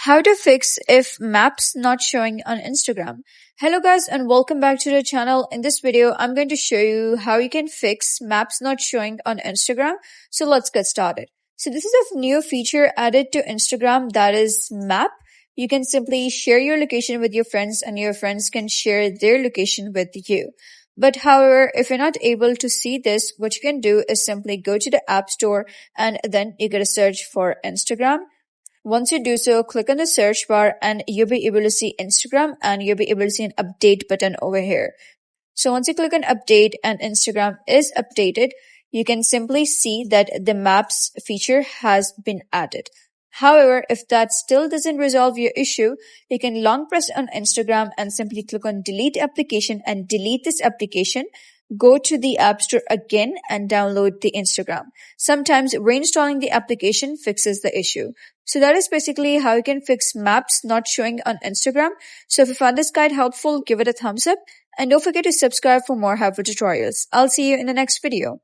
How to fix if maps not showing on Instagram. Hello guys and welcome back to the channel. In this video, I'm going to show you how you can fix maps not showing on Instagram. So let's get started. So this is a new feature added to Instagram, that is map. You can simply share your location with your friends and your friends can share their location with you. But however, if you're not able to see this, what you can do is simply go to the App Store and then you gotta search for Instagram. Once you do so, click on the search bar and you'll be able to see Instagram and you'll be able to see an update button over here. So once you click on update and Instagram is updated, you can simply see that the maps feature has been added. However, if that still doesn't resolve your issue, you can long press on Instagram and simply click on delete application and delete this application. Go to the App Store again and download the Instagram. Sometimes reinstalling the application fixes the issue. So that is basically how you can fix maps not showing on Instagram. So if you found this guide helpful, give it a thumbs up and don't forget to subscribe for more helpful tutorials. I'll see you in the next video.